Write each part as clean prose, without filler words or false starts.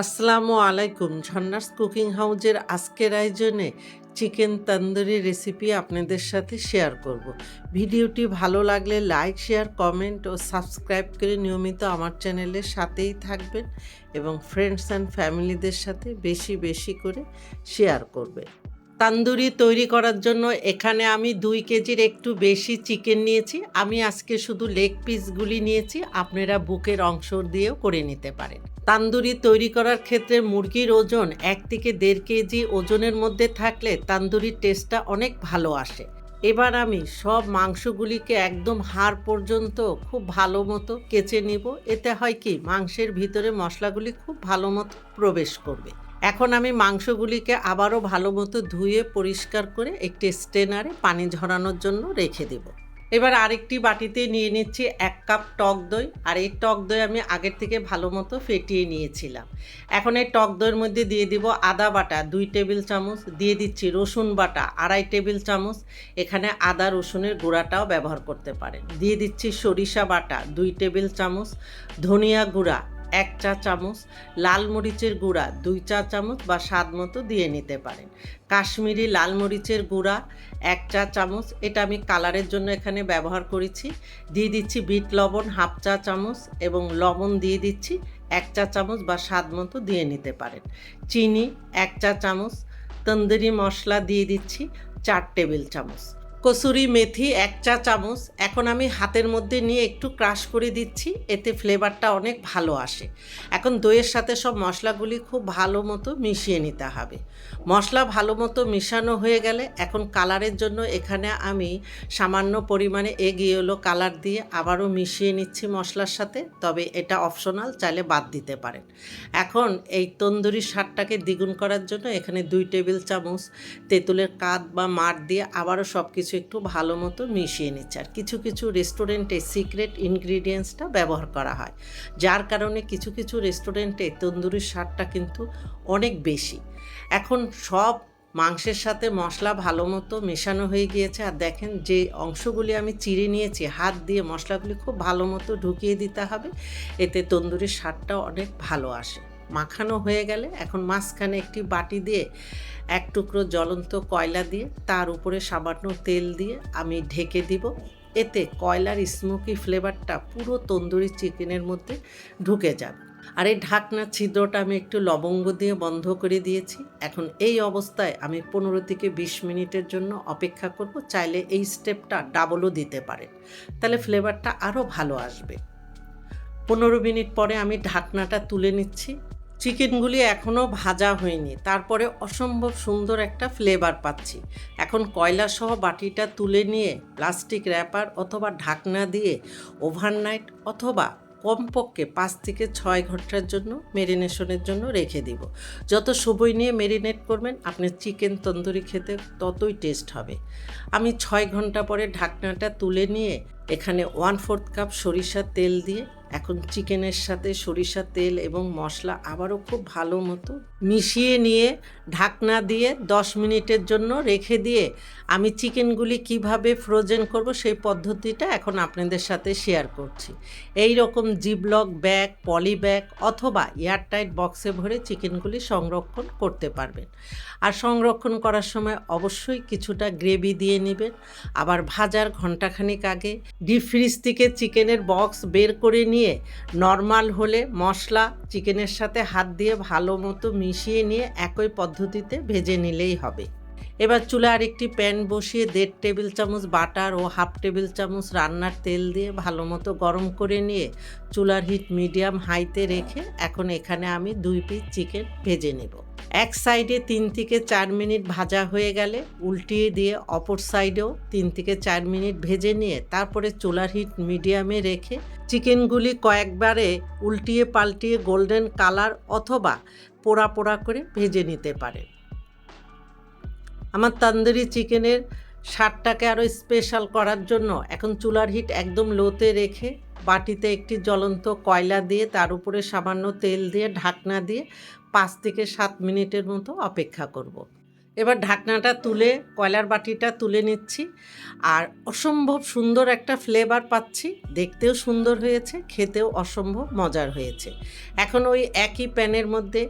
আসসালামু আলাইকুম। ঝর্ণাস কুকিং হাউজের আজকের আয়োজনে চিকেন তন্দুরি রেসিপি আপনাদের সাথে শেয়ার করব। ভিডিওটি ভালো লাগলে লাইক, শেয়ার, কমেন্ট ও সাবস্ক্রাইব করে নিয়মিত আমার চ্যানেলের সাথেই থাকবেন এবং ফ্রেন্ডস অ্যান্ড ফ্যামিলিদের সাথে বেশি বেশি করে শেয়ার করবেন। তান্দুরি তৈরি করার জন্য এখানে আমি 2 কেজির একটু বেশি চিকেন নিয়েছি। আমি আজকে শুধু লেগ পিসগুলি নিয়েছি, আপনারা বুকের অংশ দিয়েও করে নিতে পারেন। তান্দুরি তৈরি করার ক্ষেত্রে মুরগির ওজন 1 থেকে 1.5 কেজি ওজনের মধ্যে থাকলে তান্দুরির টেস্টটা অনেক ভালো আসে। এবার আমি সব মাংসগুলিকে একদম হাড় পর্যন্ত খুব ভালো মতো কেচে নিব। এতে হয় কি, মাংসের ভিতরে মশলাগুলি খুব ভালো মতো প্রবেশ করবে। এখন আমি মাংসগুলিকে আবারও ভালো মতো ধুয়ে পরিষ্কার করে একটি স্ট্রেনারে পানি ঝরানোর জন্য রেখে দেব। এবার আরেকটি বাটিতে নিয়ে নিচ্ছি 1 কাপ টক দই। আর এই টক দই আমি আগের থেকে ভালো মতো ফেটিয়ে নিয়েছিলাম। এখন এই টক দইয়ের মধ্যে দিয়ে দিব আদা বাটা 2 টেবিল চামচ, দিয়ে দিচ্ছি রসুন বাটা 2.5 টেবিল চামচ। এখানে আদা রসুনের গুঁড়াটাও ব্যবহার করতে পারেন। দিয়ে দিচ্ছি সরিষা বাটা 2 টেবিল চামচ, ধনিয়া গুঁড়া 1 চা চামচ, লাল মরিচের গুঁড়া 2 চা চামচ বা স্বাদ মতো দিয়ে নিতে পারেন। কাশ্মীরি লাল মরিচের গুঁড়া 1 চা চামচ, এটা আমি কালারের জন্য এখানে ব্যবহার করেছি। দিয়ে দিচ্ছি বিট লবণ 1/2 চা চামচ এবং লবণ দিয়ে দিচ্ছি 1 চা চামচ বা স্বাদ মতো দিয়ে নিতে পারেন। চিনি 1 চা চামচ, তন্দুরি মশলা দিয়ে দিচ্ছি 4 টেবিল চামচ, কসুরি মেথি 1 চা চামচ। এখন আমি হাতের মধ্যে নিয়ে একটু ক্রাশ করে দিচ্ছি, এতে ফ্লেভারটা অনেক ভালো আসে। এখন দইয়ের সাথে সব মশলাগুলি খুব ভালো মতো মিশিয়ে নিতে হবে। মশলা ভালো মতো মিশানো হয়ে গেলে এখন কালারের জন্য এখানে আমি সামান্য পরিমাণে এগ ইয়েলো কালার দিয়ে আবারও মিশিয়ে নিচ্ছি মশলার সাথে, তবে এটা অপশনাল, চাইলে বাদ দিতে পারেন। এখন এই তন্দুরির স্বাদটাকে দ্বিগুণ করার জন্য এখানে 2 টেবিল চামচ তেঁতুলের কাঠ বা মাড় দিয়ে আবারও সব কিছু একটু ভালো মতো মিশিয়ে নিচ্ছে। আর কিছু কিছু রেস্টুরেন্টে সিক্রেট ইনগ্রিডিয়েন্টসটা ব্যবহার করা হয়, যার কারণে কিছু কিছু রেস্টুরেন্টে তন্দুরির স্বাদটা কিন্তু অনেক বেশি। এখন সব মাংসের সাথে মশলা ভালো মতো মেশানো হয়ে গিয়েছে। আর দেখেন, যে অংশগুলি আমি চিড়ে নিয়েছি হাত দিয়ে মশলাগুলি খুব ভালো মতো ঢুকিয়ে দিতে হবে, এতে তন্দুরির স্বাদটা অনেক ভালো আসে। মাখানো হয়ে গেলে এখন মাঝখানে একটি বাটি দিয়ে 1 টুকরো জ্বলন্ত কয়লা দিয়ে তার উপরে সামান্য তেল দিয়ে আমি ঢেকে দিব। এতে কয়লার স্মোকি ফ্লেভারটা পুরো তন্দুরি চিকেনের মধ্যে ঢুকে যাবে। আর এই ঢাকনার ছিদ্রটা আমি একটু লবঙ্গ দিয়ে বন্ধ করে দিয়েছি। এখন এই অবস্থায় আমি 15 থেকে 20 মিনিটের জন্য অপেক্ষা করব। চাইলে এই স্টেপটা ডাবলও দিতে পারেন, তাহলে ফ্লেভারটা আরও ভালো আসবে। 15 মিনিট পরে আমি ঢাকনাটা তুলে নিচ্ছি। চিকেনগুলি এখনও ভাজা হয়নি, তারপরে অসম্ভব সুন্দর একটা ফ্লেভার পাচ্ছি। এখন কয়লাসহ বাটিটা তুলে নিয়ে প্লাস্টিক র্যাপার অথবা ঢাকনা দিয়ে ওভারনাইট অথবা কমপক্ষে 5 থেকে 6 ঘন্টার জন্য মেরিনেশনের জন্য রেখে দিব। যত সময় নিয়ে মেরিনেট করবেন আপনার চিকেন তন্দুরি খেতে ততই টেস্ট হবে। আমি 6 ঘন্টা পরে ঢাকনাটা তুলে নিয়ে এখানে 1/4 কাপ সরিষার তেল দিয়ে এখন চিকেনের সাথে সরিষার তেল এবং মশলা আবারও খুব ভালো মতো মিশিয়ে নিয়ে ঢাকনা দিয়ে 10 মিনিটের জন্য রেখে দিয়ে আমি চিকেনগুলি কিভাবে ফ্রোজেন করব সেই পদ্ধতিটা এখন আপনাদের সাথে শেয়ার করছি। এই রকম জিপলক ব্যাগ, পলি ব্যাগ অথবা এয়ারটাইট বক্সে ভরে চিকেনগুলি সংরক্ষণ করতে পারবেন। আর সংরক্ষণ করার সময় অবশ্যই কিছুটা গ্রেভি দিয়ে নেবেন। আবার ভাজার ঘণ্টাখানেক আগে ডিপ ফ্রিজ থেকে চিকেনের বক্স বের করে নিয়ে নর্মাল হলে মশলা চিকেনের সাথে হাত দিয়ে ভালো মতো মিশিয়ে নিয়ে একই পদ্ধতিতে ভেজে নিলেই হবে। এবার চুলায় আরেকটি প্যান বসিয়ে 1.5 টেবিল চামচ বাটার ও 1/2 টেবিল চামচ রান্নার তেল দিয়ে ভালো মতো গরম করে নিয়ে চুলার হিট মিডিয়াম হাইতে রেখে এখন এখানে আমি 2 পিস চিকেন ভেজে নেব। এক সাইডে 3 থেকে 4 মিনিট ভাজা হয়ে গেলে উল্টিয়ে দিয়ে অপর সাইডেও 3 থেকে 4 মিনিট ভেজে নিয়ে তারপরে চুলার হিট মিডিয়ামে রেখে চিকেনগুলি কয়েকবারে উল্টিয়ে পাল্টিয়ে গোল্ডেন কালার অথবা পোড়া পোড়া করে ভেজে নিতে পারেন। আমার তন্দুরি চিকেনের স্বাদটাকে আরও স্পেশাল করার জন্য এখন চুলার হিট একদম লোতে রেখে বাটিতে একটি জ্বলন্ত কয়লা দিয়ে তার উপরে সামান্য তেল দিয়ে ঢাকনা দিয়ে 5 থেকে 7 মিনিটের মতো অপেক্ষা করব। এবার ঢাকনাটা তুলে কয়লার বাটিটা তুলে নিচ্ছি। আর অসম্ভব সুন্দর একটা ফ্লেভার পাচ্ছি, দেখতেও সুন্দর হয়েছে, খেতেও অসম্ভব মজার হয়েছে। এখন ওই একই প্যানের মধ্যে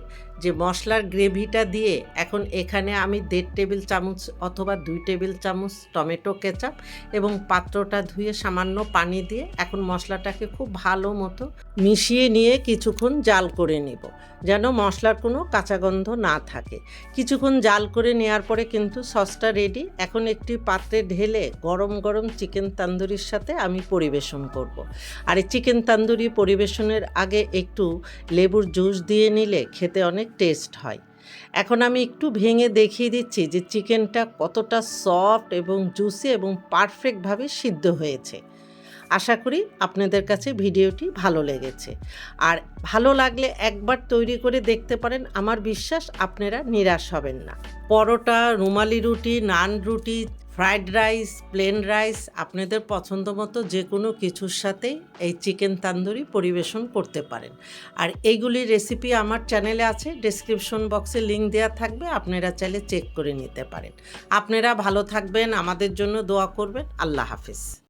যে মশলার গ্রেভিটা দিয়ে এখন এখানে আমি 1.5 টেবিল চামচ অথবা 2 টেবিল চামচ টমেটো কেচাপ এবং পাত্রটা ধুয়ে সামান্য পানি দিয়ে এখন মশলাটাকে খুব ভালো মতো মিশিয়ে নিয়ে কিছুক্ষণ জাল করে নেব, যেন মশলার কোনো কাঁচা গন্ধ না থাকে। কিছুক্ষণ জাল করে নেওয়ার পরে কিন্তু সসটা রেডি। এখন একটি পাত্রে ঢেলে গরম গরম চিকেন তান্দুরির সাথে আমি পরিবেশন করব। আর এই চিকেন তান্দুরি পরিবেশনের আগে একটু লেবুর জুস দিয়ে নিলে খেতে অনেক টেস্ট হয়। এখন আমি একটু ভেঙে দেখিয়ে দিচ্ছি যে চিকেনটা কতটা সফট এবং জুসি এবং পারফেক্টভাবে সিদ্ধ হয়েছে। আশা করি আপনাদের কাছে ভিডিওটি ভালো লেগেছে। আর ভালো লাগলে একবার তৈরি করে দেখতে পারেন, আমার বিশ্বাস আপনারা নিরাশ হবেন না। পরোটা, রুমালি রুটি, নান রুটি, ফ্রাইড রাইস, প্লেন রাইস আপনাদের পছন্দ মতো যে কোনো কিছুর সাথেই এই চিকেন তান্দুরি পরিবেশন করতে পারেন। আর এইগুলির রেসিপি আমার চ্যানেলে আছে, ডেসক্রিপশন বক্সে লিঙ্ক দেওয়া থাকবে, আপনারা চাইলে চেক করে নিতে পারেন। আপনারা ভালো থাকবেন, আমাদের জন্য দোয়া করবেন। আল্লাহ হাফেজ।